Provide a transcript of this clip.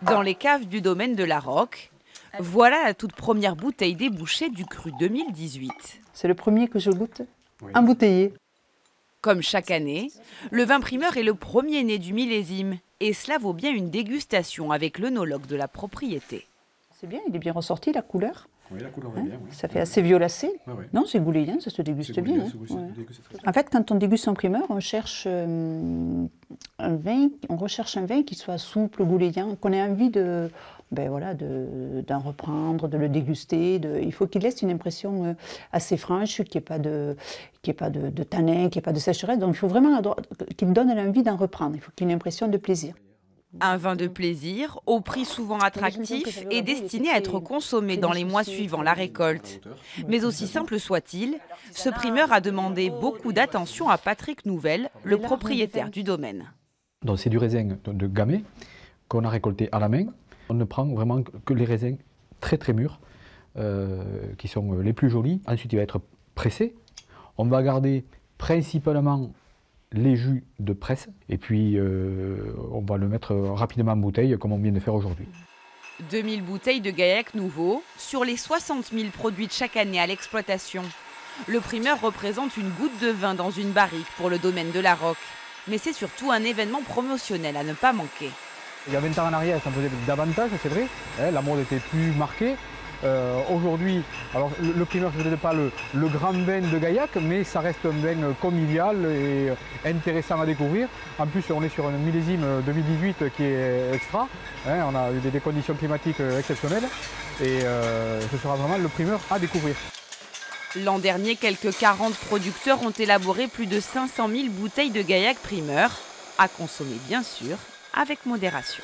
Dans les caves du domaine de la Roque, voilà la toute première bouteille débouchée du cru 2018. C'est le premier que je goûte, embouteillé. Comme chaque année, le vin primeur est le premier né du millésime. Et cela vaut bien une dégustation avec l'œnologue de la propriété. C'est bien, il est bien ressorti, la couleur. Oui, la couleur est bien. Oui. Ça fait assez violacé. Ouais. Non, c'est gouléant, ça se déguste bien. En fait, quand on déguste en primeur, on cherche un vin qui soit souple, gouléant, qu'on ait envie d'en reprendre, de le déguster. Il faut qu'il laisse une impression assez franche, qu'il n'y ait pas de tanin, qu'il n'y ait pas de sécheresse. Donc il faut vraiment qu'il donne l'envie d'en reprendre. Il faut qu'il y ait une impression de plaisir. Un vin de plaisir, au prix souvent attractif et destiné à être consommé dans les mois suivant la récolte. Mais aussi simple soit-il, ce primeur a demandé beaucoup d'attention à Patrick Nouvel, le propriétaire du domaine. Donc c'est du raisin de gamay qu'on a récolté à la main. On ne prend vraiment que les raisins très très mûrs, qui sont les plus jolis. Ensuite il va être pressé. On va garder principalement les jus de presse et puis on va le mettre rapidement en bouteille comme on vient de faire aujourd'hui. 2000 bouteilles de Gaillac nouveau sur les 60 000 produites chaque année à l'exploitation. Le primeur représente une goutte de vin dans une barrique pour le domaine de la Roque. Mais c'est surtout un événement promotionnel à ne pas manquer. Il y a 20 ans en arrière, ça me faisait davantage, c'est vrai. La mode était plus marquée. Aujourd'hui, alors le primeur, ce n'est pas le grand vin de Gaillac, mais ça reste un vin convivial et intéressant à découvrir. En plus, on est sur un millésime 2018 qui est extra. On a eu des conditions climatiques exceptionnelles et ce sera vraiment le primeur à découvrir. L'an dernier, quelques 40 producteurs ont élaboré plus de 500 000 bouteilles de Gaillac primeur, à consommer bien sûr avec modération.